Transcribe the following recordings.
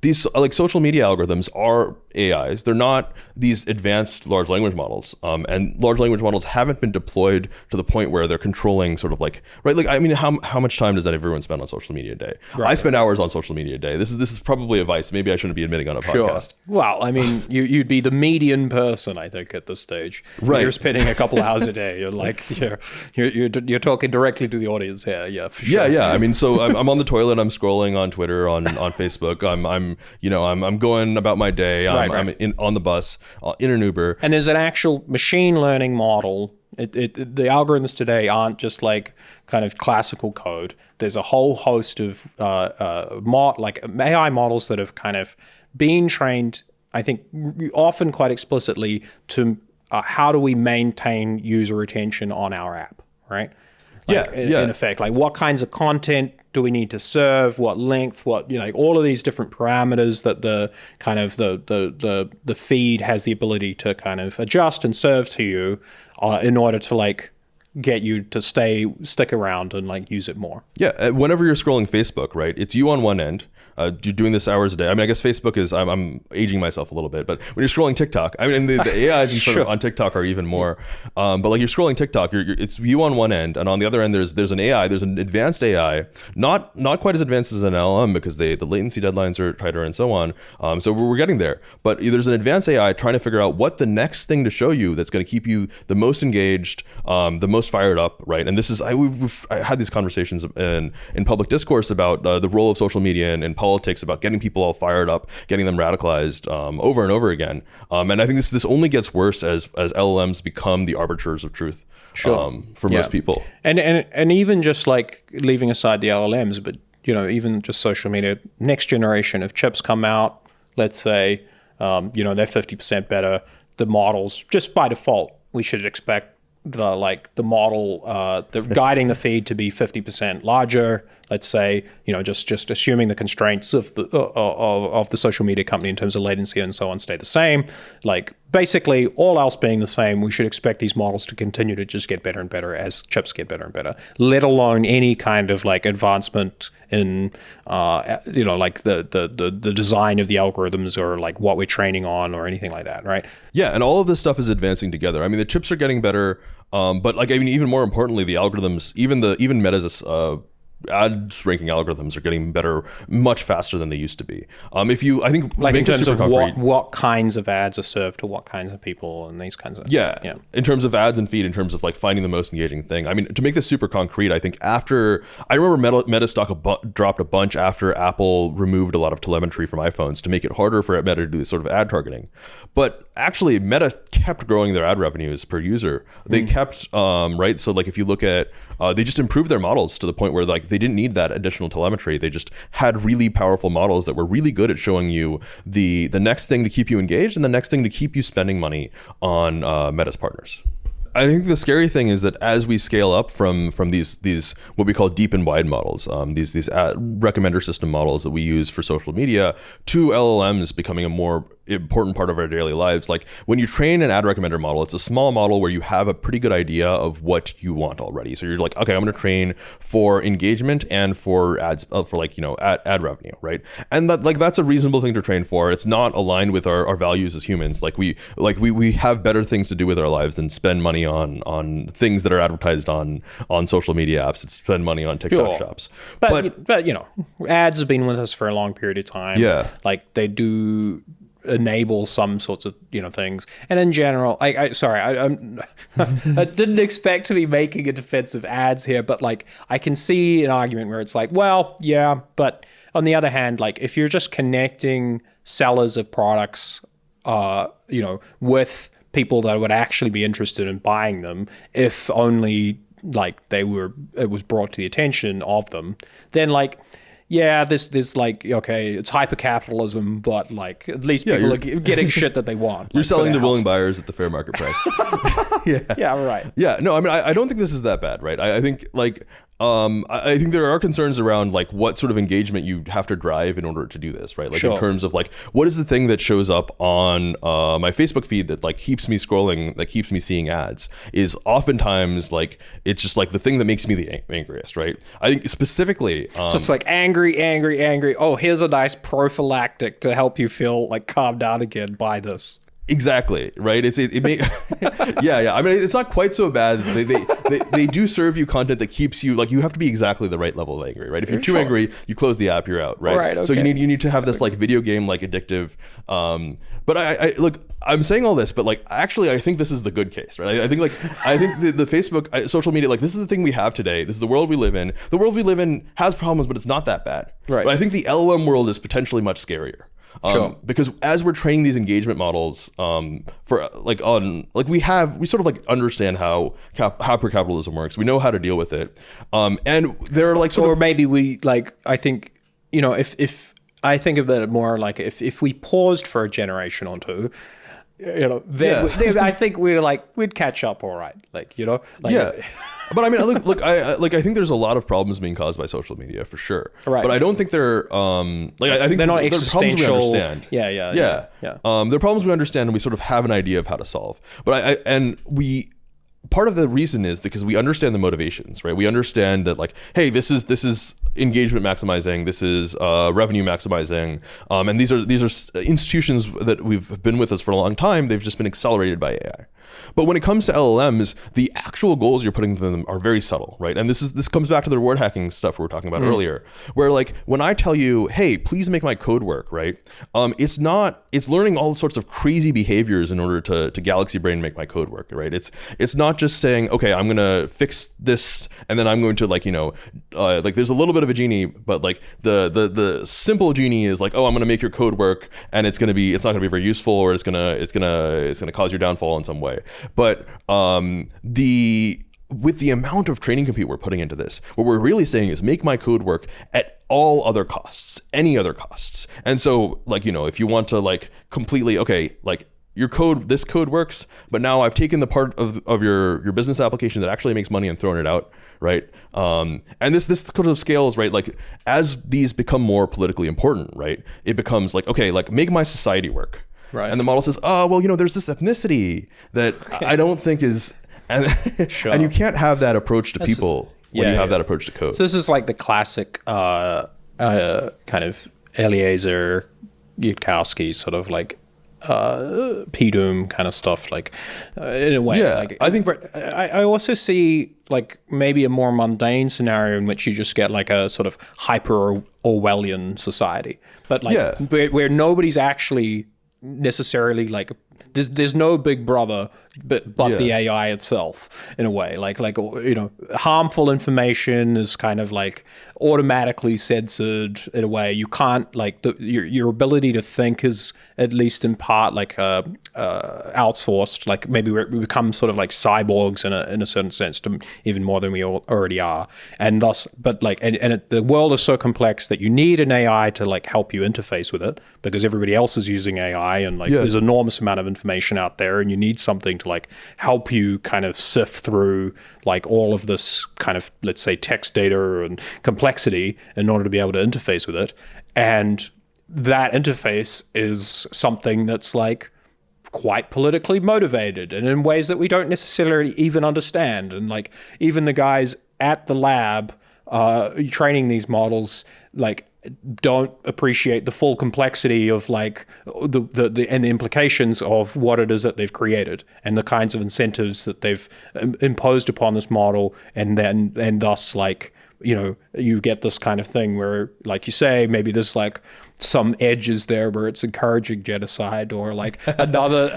these like social media algorithms are AIs. They're not these advanced large language models. And large language models haven't been deployed to the point where they're controlling sort of like, right? Like, I mean, how much time does that everyone spend on social media a day? Right. I spend hours on social media a day. This is probably advice maybe I shouldn't be admitting on a podcast. Well, I mean, you'd be the median person, I think, at this stage. Right. You're spending a couple hours a day. You're like, you're talking directly to the audience here. Yeah, for sure. Yeah. I mean, so I'm on the toilet. I'm scrolling on Twitter, on Facebook. I'm going about my day. I'm on the bus, in an Uber. And there's an actual machine learning model. The algorithms today aren't just like kind of classical code. There's a whole host of like AI models that have kind of been trained, I think, often quite explicitly to how do we maintain user retention on our app, right? Like, in effect, like what kinds of content do we need to serve, what length, what, like all of these different parameters that the kind of the feed has the ability to kind of adjust and serve to you in order to like get you to stick around and like use it more. Yeah, whenever you're scrolling Facebook, right, it's you on one end. You're doing this hours a day. I mean, I guess Facebook is, I'm aging myself a little bit, but when you're scrolling TikTok, I mean, the AIs sure. on TikTok are even more, but like you're scrolling TikTok, it's you on one end, and on the other end, there's an AI, there's an advanced AI, not quite as advanced as an LLM because the latency deadlines are tighter and so on. So we're getting there, but there's an advanced AI trying to figure out what the next thing to show you that's going to keep you the most engaged, the most fired up, right? And this is, I had these conversations in public discourse about the role of social media and politics, about getting people all fired up, getting them radicalized over and over again. And I think this only gets worse as LLMs become the arbiters of truth for most people. And even just like leaving aside the LLMs, but even just social media, next generation of chips come out, let's say, they're 50% better. The models, just by default, we should expect the model, guiding the feed to be 50% larger. Let's say, just assuming the constraints of the social media company in terms of latency and so on stay the same. Like basically, all else being the same, we should expect these models to continue to just get better and better as chips get better and better. Let alone any kind of like advancement in, like the design of the algorithms or like what we're training on or anything like that, right? Yeah, and all of this stuff is advancing together. I mean, the chips are getting better, but like even more importantly, the algorithms, even Meta's ads ranking algorithms are getting better much faster than they used to be. I think like in terms of what kinds of ads are served to what kinds of people and these kinds of in terms of ads and feed, in terms of like finding the most engaging thing. I mean, to make this super concrete, I think I remember Meta stock dropped a bunch after Apple removed a lot of telemetry from iPhones to make it harder for Meta to do this sort of ad targeting. But actually, Meta kept growing their ad revenues per user. They kept right. So like if you look at they just improved their models to the point where like they didn't need that additional telemetry. They just had really powerful models that were really good at showing you the next thing to keep you engaged and the next thing to keep you spending money on Meta's partners. I think the scary thing is that as we scale up from these what we call deep and wide models, these recommender system models that we use for social media, to LLMs becoming a more important part of our daily lives. Like when you train an ad recommender model, it's a small model where you have a pretty good idea of what you want already. So you're like, okay, I'm going to train for engagement and for ads, for like, ad revenue, right? And that's a reasonable thing to train for. It's not aligned with our values as humans. We have better things to do with our lives than spend money on things that are advertised on social media apps. It's spend money on TikTok shops. But ads have been with us for a long period of time. Yeah. Like they do enable some sorts of things, and in general, I didn't expect to be making a defense of ads here, but like I can see an argument where it's like, well, yeah, but on the other hand, like if you're just connecting sellers of products, with people that would actually be interested in buying them, if only like it was brought to the attention of them, then like. Yeah, this like, okay, it's hyper-capitalism, but like at least people are getting shit that they want. You're selling to willing buyers at the fair market price. Yeah, right. Yeah, no, I mean, I don't think this is that bad, right? I think like I think there are concerns around like what sort of engagement you have to drive in order to do this, right? Like Sure. in terms of like what is the thing that shows up on my Facebook feed that like keeps me scrolling, that keeps me seeing ads, is oftentimes like it's just like the thing that makes me the angriest, right? I think specifically, So it's like angry, angry, angry. Oh, here's a nice prophylactic to help you feel like calm down again. Buy this. exactly, right? It may yeah. I mean, it's not quite so bad. They do serve you content that keeps you like, you have to be exactly the right level of angry, right? If you're too Sure. angry, you close the app, you're out, right? Right, So you okay. need to have this like video game like addictive. But I look, I'm saying all this, but like actually, I think this is the good case, right? I think the Facebook social media, like this is the thing we have today. This is the world we live in. The world we live in has problems, but it's not that bad. Right. But I think the LLM world is potentially much scarier. Sure. Because as we're training these engagement models, for like we sort of like understand how hypercapitalism works. We know how to deal with it, and there are like sort Or of maybe we like, I think, you know, if I think of it more like if we paused for a generation or two, you know, then I think we'd catch up all right. Like, you know, like, yeah. But I mean, I think there's a lot of problems being caused by social media for sure. Right. But I don't think they're I think they're not they're problems we existential. understand. Yeah. They're problems we understand and we sort of have an idea of how to solve. But part of the reason is because we understand the motivations, right? We understand that like, hey, this is engagement maximizing, this is revenue maximizing, and these are institutions that we've been with us for a long time. They've just been accelerated by AI. But when it comes to LLMs, the actual goals you're putting to them are very subtle, right? And this comes back to the reward hacking stuff we were talking about earlier, where like when I tell you, hey, please make my code work, right? It's learning all sorts of crazy behaviors in order to Galaxy Brain make my code work, right? It's not just saying, okay, I'm gonna fix this and then I'm going to like, you know, like there's a little bit of a genie, but like the simple genie is like, oh, I'm gonna make your code work and it's not gonna be very useful, or it's gonna cause your downfall in some way. But with the amount of training compute we're putting into this, what we're really saying is make my code work at all other costs, any other costs. And so like, you know, if you want to like completely, okay, like this code works, but now I've taken the part of your business application that actually makes money and thrown it out, right? And this sort of scales, right? Like as these become more politically important, right? It becomes like, okay, like make my society work. Right. And the model says, oh, well, you know, there's this ethnicity that I don't think is, and, Sure. and you can't have that approach to people when you have that approach to code. So this is like the classic kind of Eliezer Yudkowsky sort of like PDOM kind of stuff, like in a way. Yeah, like, I think I also see like maybe a more mundane scenario in which you just get like a sort of hyper Orwellian society, but like where nobody's actually necessarily like there's no big brother but the AI itself in a way, like you know, harmful information is kind of like automatically censored in a way. You can't like your ability to think is at least in part like outsourced. Like maybe we become sort of like cyborgs in a certain sense, to even more than we already are, and thus but like the world is so complex that you need an AI to like help you interface with it, because everybody else is using AI and like there's an enormous amount of information out there, and you need something to like help you kind of sift through like all of this kind of, let's say, text data and complexity in order to be able to interface with it. And that interface is something that's like quite politically motivated and in ways that we don't necessarily even understand. And like even the guys at the lab training these models like don't appreciate the full complexity of like the and the implications of what it is that they've created and the kinds of incentives that they've imposed upon this model, and thus like, you know, you get this kind of thing where, like you say, maybe there's like some edges there where it's encouraging genocide, or like another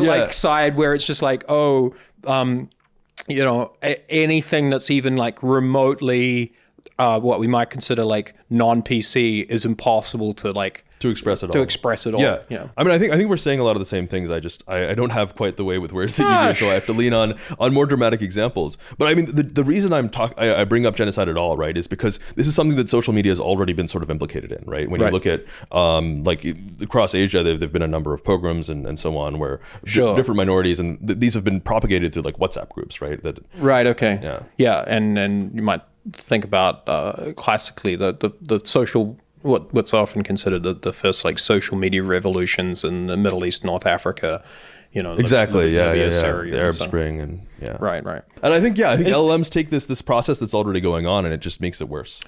like side where it's just like, oh, you know, anything that's even like remotely what we might consider like non-PC is impossible to to express it all. To express it all. Yeah. You know. I mean, I think we're saying a lot of the same things. I don't have quite the way with words that you do, so I have to lean on more dramatic examples. But I mean, the reason I bring up genocide at all, right, is because this is something that social media has already been sort of implicated in, right? When you look at like across Asia, there've been a number of pogroms and so on where different minorities, and these have been propagated through like WhatsApp groups, right? Right. Okay. Yeah. Yeah, and you might think about classically the social what's often considered the first like social media revolutions in the Middle East, North Africa, you know. Exactly. The Arab Spring and Right. And I think LLMs take this process that's already going on and it just makes it worse.